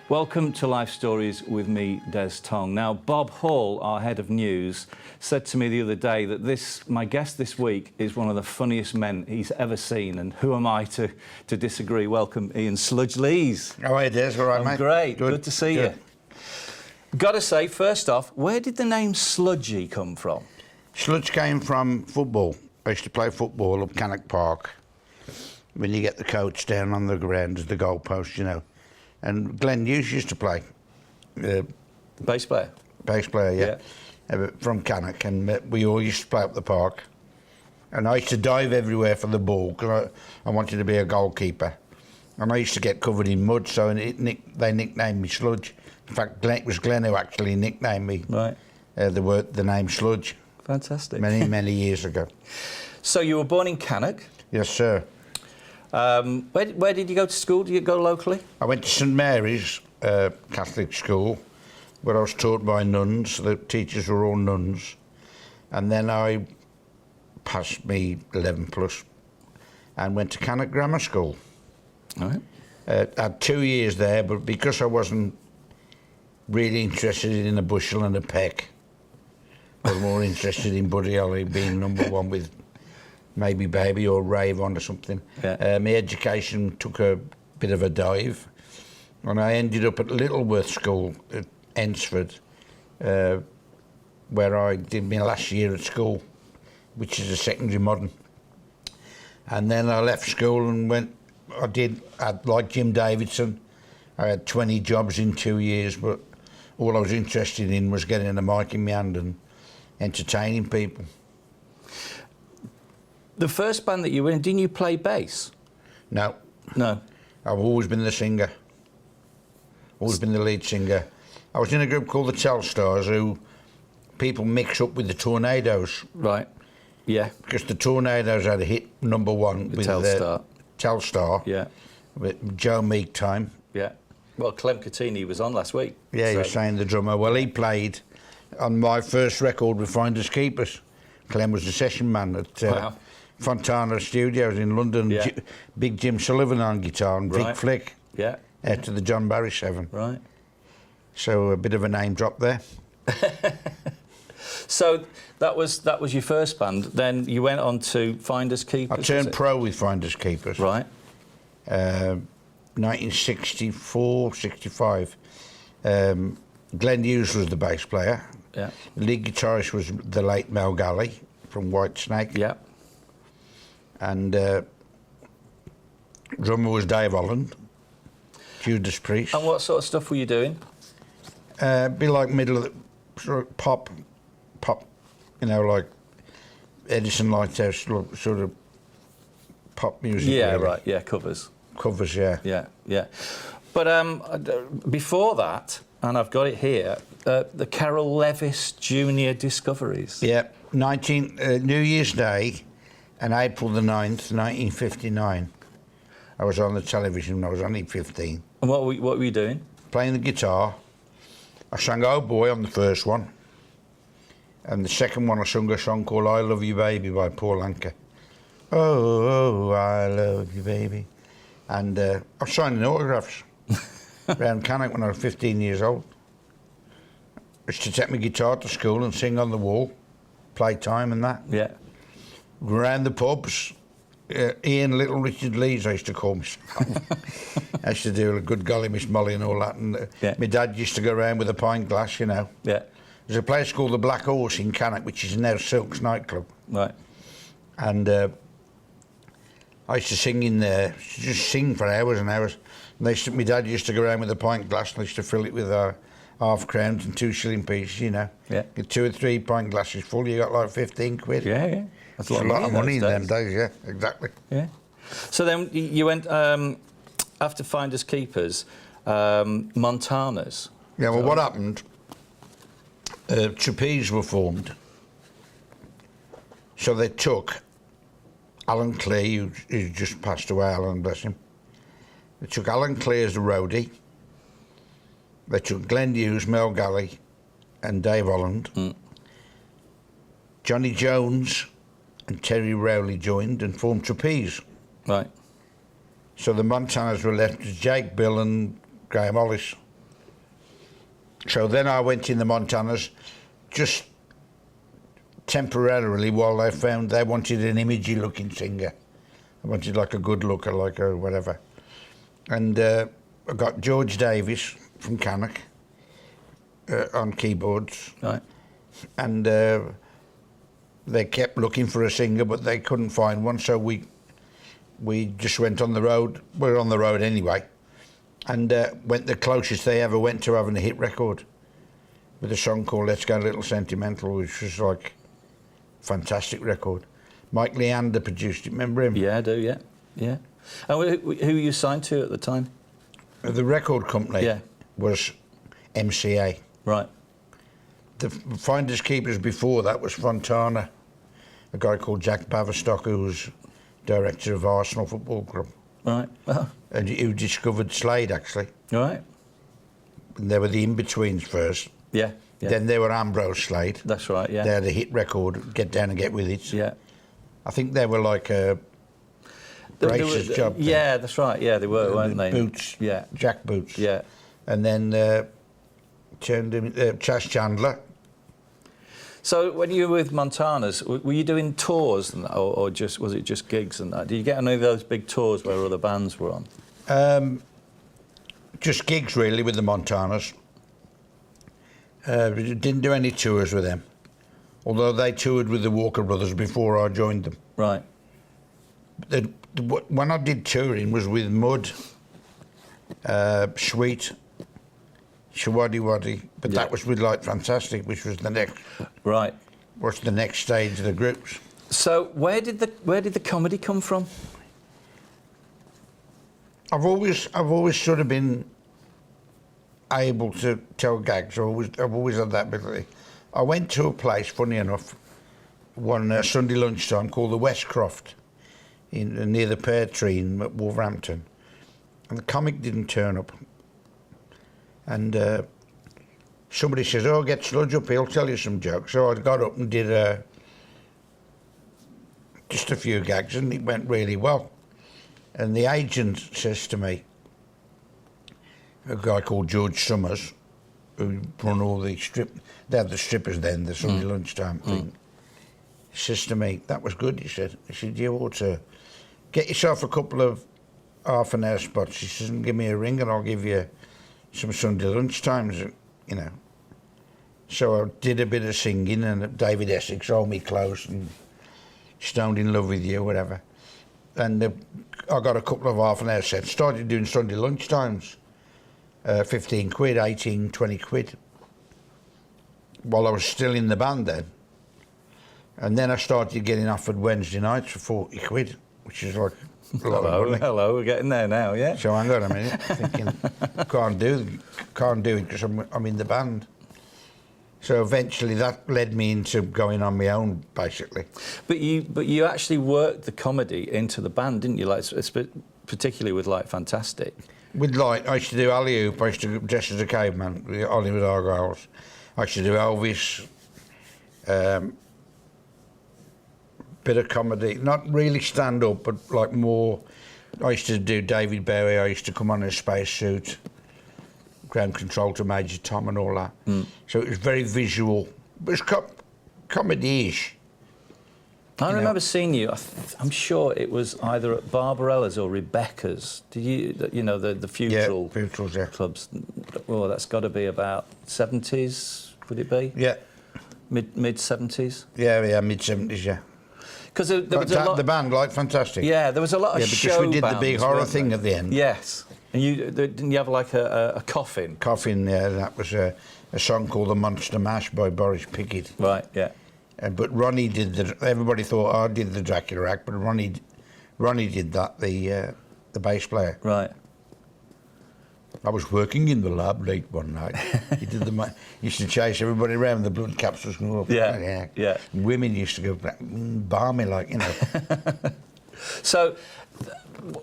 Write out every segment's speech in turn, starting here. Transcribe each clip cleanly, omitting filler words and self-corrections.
Welcome to Life Stories with me, Des Tong. Now, Bob Hall, our head of news, said to me the other day that my guest this week is one of the funniest men he's ever seen, and who am I to disagree? Welcome, Ian Sludge Lees. How are you, Des? All right, mate? Great. Good to see you. Got to say, first off, where did the name Sludgy come from? Sludge came from football. I used to play football up Cannock Park. When you get the coach down on the ground as the goalpost, you know. And Glenn Hughes used to play. Bass player? Bass player, yeah. From Cannock, and we all used to play up the park. And I used to dive everywhere for the ball because I wanted to be a goalkeeper. And I used to get covered in mud, so they nicknamed me Sludge. In fact, it was Glenn who actually nicknamed me the name Sludge. Fantastic. Many years ago. So you were born in Cannock? Yes, sir. Where did you go to school? Did you go locally? I went to St Mary's Catholic school, where I was taught by nuns. The teachers were all nuns. And then I passed me 11 plus and went to Cannock Grammar School. All right. I had 2 years there, but because I wasn't really interested in a bushel and a peck, I was more interested in Buddy Holly being number one with maybe Baby or Rave On or something. Yeah. My education took a bit of a dive, and I ended up at Littleworth School at Ensford, where I did my last year at school, which is a secondary modern. And then I left school and I'd like Jim Davidson. I had 20 jobs in 2 years, but all I was interested in was getting a mic in my hand and entertaining people. The first band that you were in, didn't you play bass? No. No. I've always been the singer. Always been the lead singer. I was in a group called the Telstars, who people mix up with the Tornadoes. Right. Yeah. Because the Tornadoes had a hit number one with Telstar. Yeah. With Joe Meek time. Yeah. Well, Clem Catini was on last week. Yeah, he was saying the drummer. Well, he played on my first record with Finders Keepers. Clem was the session man at Fontana Studios in London. Yeah. Big Jim Sullivan on guitar and Vic Flick. Yeah. To the John Barry 7. Right. So a bit of a name drop there. So that was your first band. Then you went on to Finders Keepers. I turned pro with Finders Keepers. Right. 1964, 65. Glenn Hughes was the bass player. Yeah. The lead guitarist was the late Mel Galley from Whitesnake. Yeah. And drummer was Dave Holland, Judas Priest. And what sort of stuff were you doing? Be like middle of the sort of pop, you know, like Edison Lighthouse sort of pop music. Yeah, really. right. Yeah, covers. Covers, yeah. Yeah, yeah. But before that, and I've got it here, the Carol Levis Junior Discoveries. Yeah, New Year's Day, and April the 9th, 1959. I was on the television when I was only 15. And what were you doing? Playing the guitar. I sang Oh Boy on the first one. And the second one I sung a song called I Love You Baby by Paul Anka. Oh, I love you baby. And I was signing autographs around Cannock when I was 15 years old. I used to take my guitar to school and sing on the wall, playtime and that. Yeah. Around the pubs, Ian Little Richard Lees, I used to call myself. I used to do a good golly Miss Molly and all that. And my dad used to go around with a pint glass, you know. Yeah. There's a place called the Black Horse in Cannock, which is now Silk's nightclub. Right. And I used to sing in there, just sing for hours and hours. And my dad used to go around with a pint glass and I used to fill it with half crowns and 2 shilling pieces, you know. Yeah. Get 2 or 3 pint glasses full, you got like 15 quid. Yeah, yeah. That's a lot of money in them days, yeah, exactly. Yeah. So then you went, after Finders Keepers, Montanas. Yeah, well, what happened, Trapeze were formed. So they took Alan Clay, who just passed away, Alan, bless him. They took Alan Clay as the roadie. They took Glenn Hughes, Mel Galley, and Dave Holland. Johnny Jones and Terry Rowley joined and formed Trapeze. Right. So the Montanas were left as Jake Bill and Graham Hollis. So then I went in the Montanas, just temporarily, while they wanted an imagey looking singer. I wanted like a good looker, like a whatever. And I got George Davis from Cannock on keyboards. Right. And they kept looking for a singer, but they couldn't find one, so we just went on the road. We were on the road anyway, and went the closest they ever went to having a hit record with a song called Let's Get a Little Sentimental, which was like a fantastic record. Mike Leander produced it, remember him? Yeah, I do, yeah. Yeah. And who were you signed to at the time? The record company was MCA. Right. The finders keepers before that was Fontana, a guy called Jack Baverstock, who was director of Arsenal Football Club. Right. Oh. And who discovered Slade, actually. Right. And they were the in-betweens first. Yeah. Yeah. Then they were Ambrose Slade. That's right, yeah. They had a hit record, Get Down and Get With It. Yeah. I think they were like a braces job. Yeah, that's right. Yeah, they were, weren't they? Boots. Yeah. Jack Boots. Yeah. And then turned him, Chas Chandler. So when you were with Montanas, were you doing tours and that, or just was it just gigs and that? Did you get any of those big tours where other bands were on? Just gigs really with the Montanas. We didn't do any tours with them, although they toured with the Walker Brothers before I joined them. Right. When I did touring was with Mud, Sweet, Shawaddy Waddy, but that was with Light Fantastic, which was the next. Right. What's the next stage of the groups? So where did the comedy come from? I've always sort of been able to tell gags. I've always had that ability. I went to a place, funny enough, one Sunday lunchtime called the Westcroft, near the Pear Tree in Wolverhampton, and the comic didn't turn up. And somebody says, "Oh, get Sludge up, he'll tell you some jokes." So I got up and did just a few gags, and it went really well. And the agent says to me, a guy called George Summers, who run all the they had the strippers then, the Sunday lunchtime thing, says to me, "That was good," he said. He said, "You ought to get yourself a couple of half-an-hour spots." He says, "And give me a ring and I'll give you some Sunday lunchtimes," you know. So I did a bit of singing, and David Essex, Hold Me Close, and Stoned in Love with You, whatever. And I got a couple of half-an-hour sets, started doing Sunday lunchtimes, 15 quid, 18, 20 quid, while I was still in the band then. And then I started getting offered Wednesday nights for 40 quid, which is like a lot of money. Hello, we're getting there now, yeah. So hang on a minute, thinking, can't do it because I'm in the band. So eventually that led me into going on my own, basically. But you actually worked the comedy into the band, didn't you? Like, particularly with Light Fantastic. With Light, I used to do alley oop. I used to dress as a caveman with Hollywood Argyles. I used to do Elvis. Bit of comedy, not really stand up, but like more. I used to do David Bowie. I used to come on in a spacesuit, ground control to Major Tom and all that. So it was very visual. But it was comedy-ish. I remember seeing you. I'm sure it was either at Barbarella's or Rebecca's. Did you know, the Futural clubs? Well, that's got to be about 70s, would it be? Yeah. Mid 70s. Yeah, mid 70s. Yeah. Because there was a lot. The band, like, fantastic. Yeah, there was a lot of show because we did the bands, big horror weren't thing there? at the end. Yes. And didn't you have like a coffin? Coffin, yeah. That was a song called "The Monster Mash" by Boris Pickett. Right. Yeah. But Ronnie did everybody thought I did the Dracula act, but Ronnie did that, the bass player. Right. I was working in the lab late one night. He used to chase everybody around. The blood capsules go up. Yeah. Women used to go balmy, like, you know. So,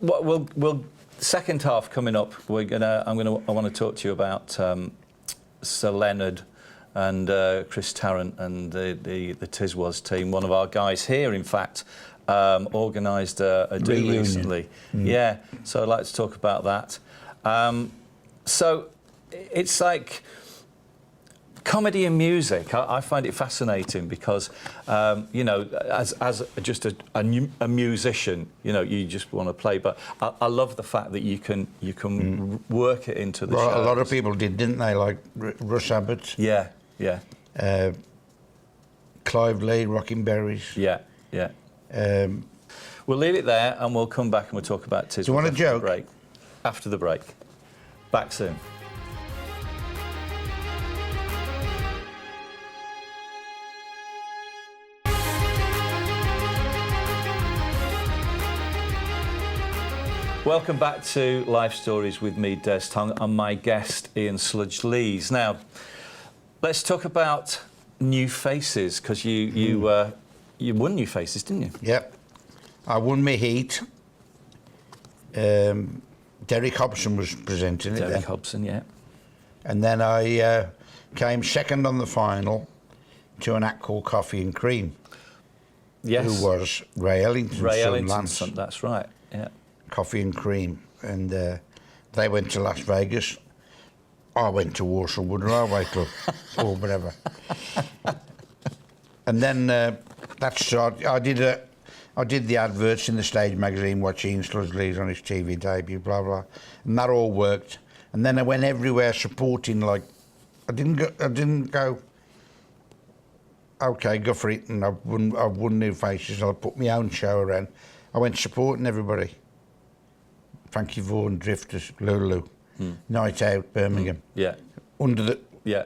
we'll second half coming up. I want to talk to you about Sir Leonard and Chris Tarrant and the Tiswas team. One of our guys here, in fact, organised a do recently. Yeah, so I'd like to talk about that. So it's like Comedy and music, I find it fascinating because, you know, as just a musician, you know, you just want to play. But I love the fact that you can work it into the show. A lot of people didn't they? Like Russ Abbott. Yeah, yeah. Clive Lee, Rocking Berries. Yeah, yeah. We'll leave it there and we'll come back and we'll talk about Tiswas. Do you want a joke? After the break. Back soon. Welcome back to Life Stories with me, Des Tong, and my guest, Ian Sludge Lees. Now, let's talk about new faces, because you won New Faces, didn't you? Yep. I won my heat. Derek Hobson was presenting it then. Derek Hobson, yeah. And then I came second on the final to an act called Coffee and Cream. Yes. Who was Ray Ellington. Ray Ellington, that's right, yeah. Coffee and Cream. And they went to Las Vegas. I went to Warsaw Wood Railway Club or whatever. And then that started. I did the adverts in the Stage magazine, watch Ian Sludge Lees on his TV debut, blah blah, and that all worked. And then I went everywhere supporting. Like, I didn't go. Okay, go for it, and I've won New Faces. And I put my own show around. I went supporting everybody. Frankie Vaughan, Drifters, Lulu, Night Out, Birmingham. Yeah. Under the. Yeah.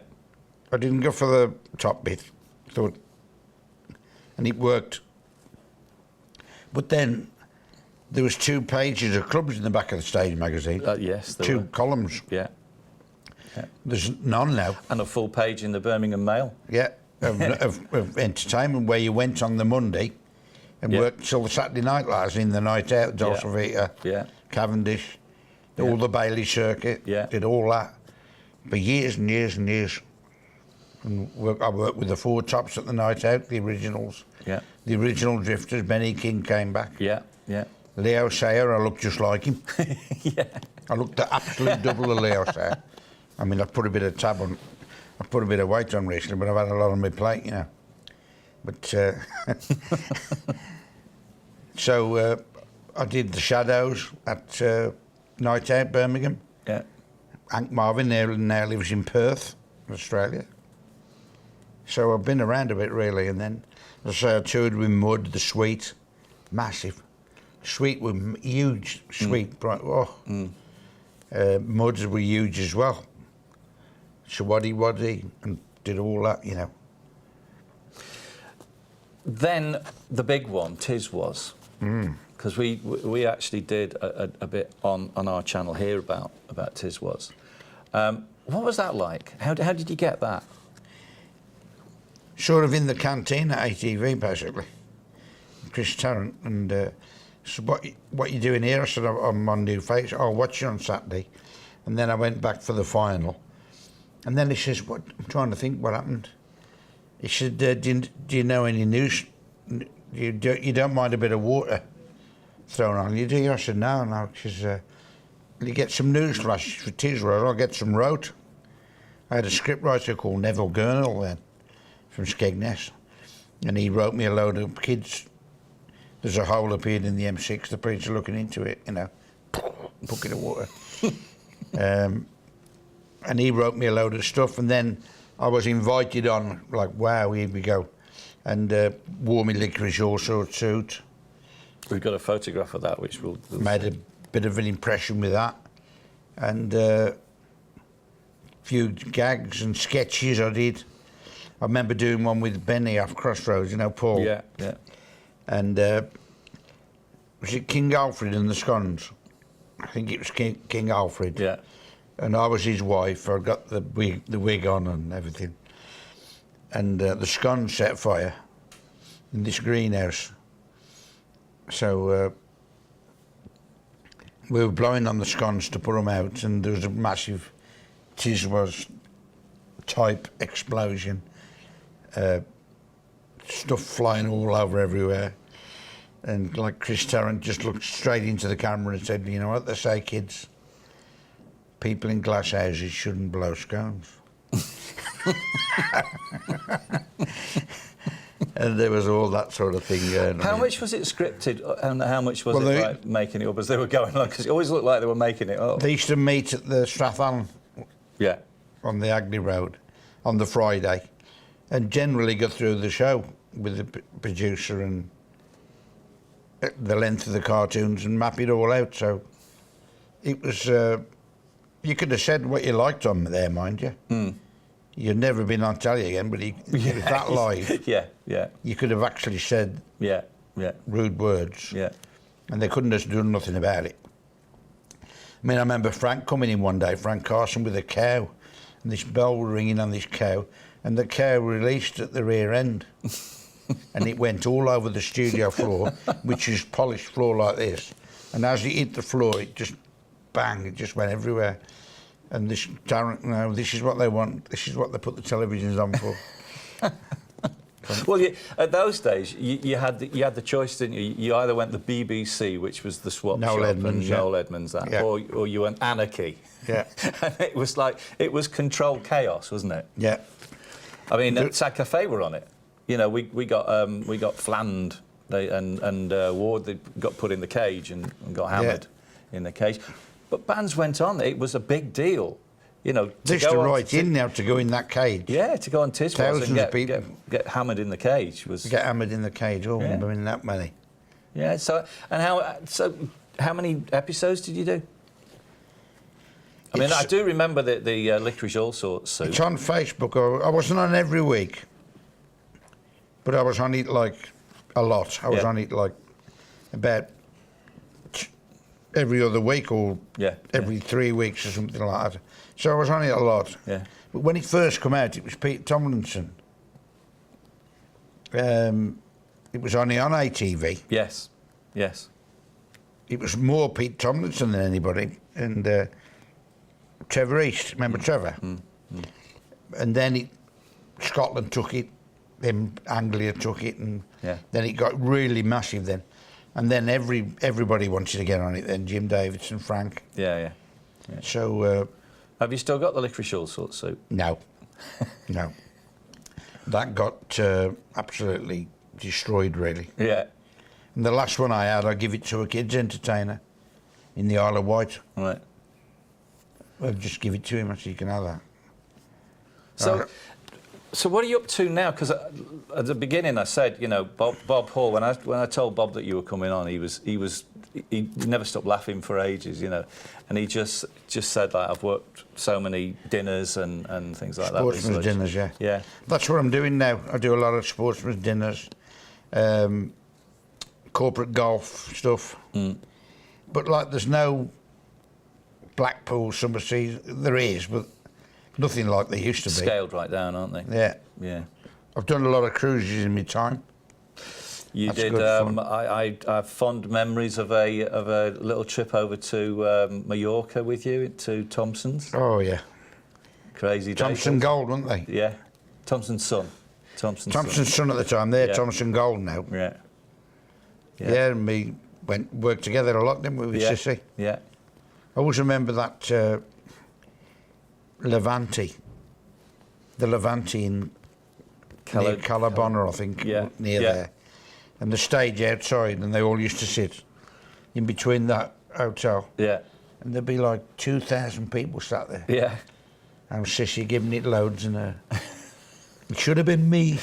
I didn't go for the top bit. Thought, and it worked. But then there was 2 pages of clubs in the back of the Stage magazine. Yes, there 2 were. columns. Yeah. Yeah. There's none now. And a full page in the Birmingham Mail. Yeah, of entertainment, where you went on the Monday and worked till the Saturday night, lads, in the Night Out, Dolce Yeah. Cavendish, all the Bailey circuit, did all that for years and years and years. And I worked with the 4 Tops at the Night Out, the originals. Yeah. The original Drifters. Benny King came back. Yeah, yeah. Leo Sayer, I looked just like him. Yeah. I looked the absolute double of Leo Sayer. I mean, I've put a bit of weight on recently, but I've had a lot on my plate, you know. But so I did the Shadows at Night Out, Birmingham. Yeah. Hank Marvin now lives in Perth, Australia. So I've been around a bit, really. And then, as I say, I toured with Mud, The Sweet, massive. Sweet were huge, Sweet, bright. Muds were huge as well. Shawaddy Waddy, and did all that, you know. Then the big one, Tiswas, because we actually did a bit on our channel here about Tiswas. What was that like? How did you get that? Sort of in the canteen at ATV, basically. Chris Tarrant, and so what you doing here? I said, I'm on New Face. I'll watch you on Saturday. And then I went back for the final. And then he says, I'm trying to think what happened. He said, do you know any news? You don't mind a bit of water thrown on you, do you? I said, no. She says, will you get some news flashes for Tiswas? I'll get some rote. I had a scriptwriter called Neville Gurnall then, from Skegness. And he wrote me a load of kids. There's a hole appeared in the M6, the police are looking into it, you know, bucket of water. And he wrote me a load of stuff, and then I was invited on, like, wow, here we go. And wore me licorice also suit. We've got a photograph of that, which we'll made a bit of an impression with that. And a few gags and sketches I did. I remember doing one with Benny off Crossroads, you know, Paul. Yeah, yeah. And was it King Alfred and the Scones? I think it was King Alfred. Yeah. And I was his wife. I got the wig on and everything. And the scones set fire in this greenhouse. So we were blowing on the scones to put them out, and there was a massive Tiswas type explosion. Stuff flying all over everywhere. And like Chris Tarrant just looked straight into the camera and said, you know what they say, kids? People in glass houses shouldn't blow scones. And there was all that sort of thing going on. How much was it scripted and how much was Well, it they- like making it up as they were going along? Because it always looked like they were making it up. They used to meet at the Strathallan Yeah. on the Agley Road on the Friday and generally go through the show with the producer and the length of the cartoons and map it all out. So it was, you could have said what you liked on there, mind you. Mm. You'd never been on telly again, but it was that live. Yeah, yeah, You could have actually said yeah, yeah, rude words yeah. and they couldn't have done nothing about it. I mean, I remember Frank coming in one day, Frank Carson, with a cow, and this bell was ringing on this cow, and the cow released at the rear end. And it went all over the studio floor, which is polished floor like this. And as it hit the floor, it just, bang, it just went everywhere. And this, Darren, no, this is what they want, this is what they put the televisions on for. Well, at those days, you had the choice, didn't you? You either went the BBC, which was the swap Noel shop, Edmonds, and yeah. Noel Edmonds, that, Yeah. or you went Anarchy. Yeah. And it was controlled chaos, wasn't it? Yeah. I mean, Sad Cafe were on it. You know, we got flaned, and Ward they got put in the cage and got hammered in the cage. But bands went on. It was a big deal. You know, Just to write in now to go in that cage. Yeah, to go on Tiswas Thousands and of people. get hammered in the cage was. Get hammered in the cage, oh, Yeah. I mean, that many. Yeah. So how many episodes did you do? I mean, I do remember the Licorice All Sorts suit. It's on Facebook. I wasn't on every week, but I was on it like a lot. I was Yeah. on it like about every other week or every 3 weeks or something like that. So I was on it a lot. Yeah. But when it first came out, it was Pete Tomlinson. It was only on ATV. Yes. Yes. It was more Pete Tomlinson than anybody. And Trevor East, remember Trevor? And then Scotland took it, then Anglia took it, and then it got really massive then. And then everybody wanted to get on it then, Jim Davidson, Frank. Yeah. So... have you still got the Licorice All Sorts suit? No. No. That got absolutely destroyed, really. Yeah. And the last one I had, I give it to a kids entertainer in the Isle of Wight. Right. I'll just give it to him, so you can have that. So what are you up to now? Because at the beginning I said, you know, Bob Hall. When I told Bob that you were coming on, he never stopped laughing for ages, you know, and he just said like, I've worked so many dinners and things like that. Sportsman's dinners, yeah. Yeah. That's what I'm doing now. I do a lot of sportsman's dinners, corporate golf stuff. But like, there's no Blackpool summer season. There is, but nothing like they used to be. Scaled right down, aren't they? Yeah. Yeah. I've done a lot of cruises in my time. You That's did. good fun. I have fond memories of a little trip over to Mallorca with you to Thompson's. Oh yeah. Crazy day. Thompson Gold, weren't they? Yeah. Thompson's son. Thompson's son at the time. They're Thompson Gold now. Yeah. Yeah, and we worked together a lot, didn't we, with Sissy? Yeah. I always remember that Levante. The Levante in near Calabona, I think, near there. And the stage outside, and they all used to sit in between that hotel. Yeah. And there'd be like 2,000 people sat there. Yeah. And Sissy giving it loads, and it should have been me.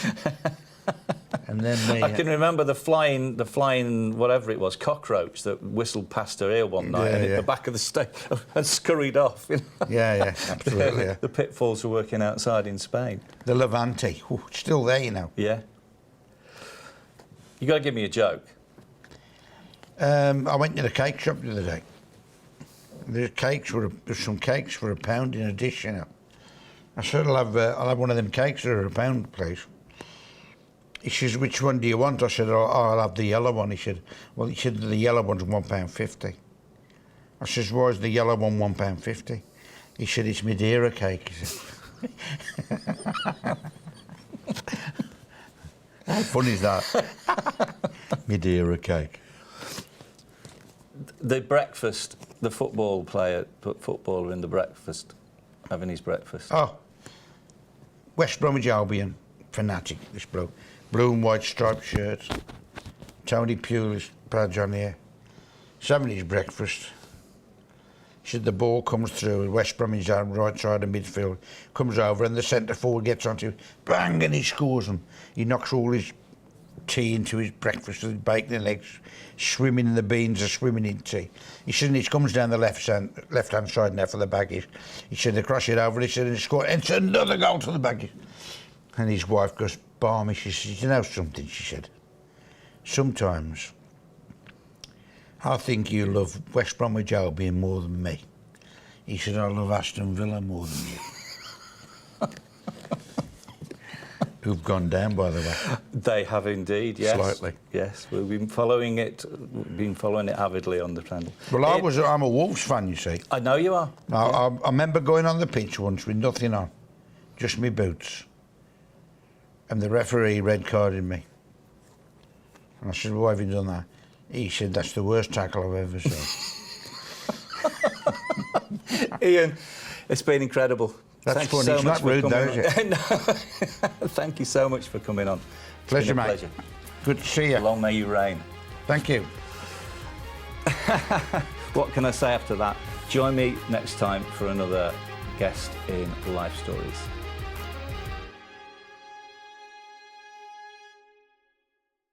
And then I can remember the flying, whatever it was, cockroach that whistled past her ear one night and hit the back of the stage and scurried off. You know? Yeah, absolutely. The pitfalls were working outside in Spain. The Levante, it's still there, you know. Yeah. You got to give me a joke. I went to the cake shop the other day. There's some cakes for £1 in a dish, you know. I said, I'll have one of them cakes that are £1, please. He says, which one do you want? I said, I'll have the yellow one. He said, the yellow one's £1.50. I says, why is the yellow one £1.50? He said, it's Madeira cake. He said. How funny is that? Madeira cake. The breakfast, the footballer in the breakfast, having his breakfast. Oh, West Bromwich Albion, fanatic, this bloke. Blue and white striped shirt. Tony Pulis badge on here. He's having his breakfast. He said the ball comes through, West Bromwich down right side of midfield, comes over and the centre forward gets onto him, bang, and he scores them. He knocks all his tea into his breakfast, his bacon and eggs, swimming in the beans or swimming in tea. He said, he comes down the left-hand side now for the baggies. He said, they cross it over, he said, and he scored, and it's another goal to the baggies. And his wife goes, balmy, she said, you know something, she said, sometimes I think you love West Bromwich Albion more than me. He said, I love Aston Villa more than you. Who've gone down, by the way. They have indeed, yes. Slightly. Yes, we've been following it avidly on the channel. Well, I'm a Wolves fan, you see. I know you are. I remember going on the pitch once with nothing on, just my boots. And the referee red carded me. And I said, why have you done that? He said, that's the worst tackle I've ever seen. Ian, it's been incredible. That's funny. It's not rude, though, is it? No. Thank you so much for coming on. Pleasure, mate. Pleasure. Good to see you. Long may you reign. Thank you. What can I say after that? Join me next time for another guest in Life Stories.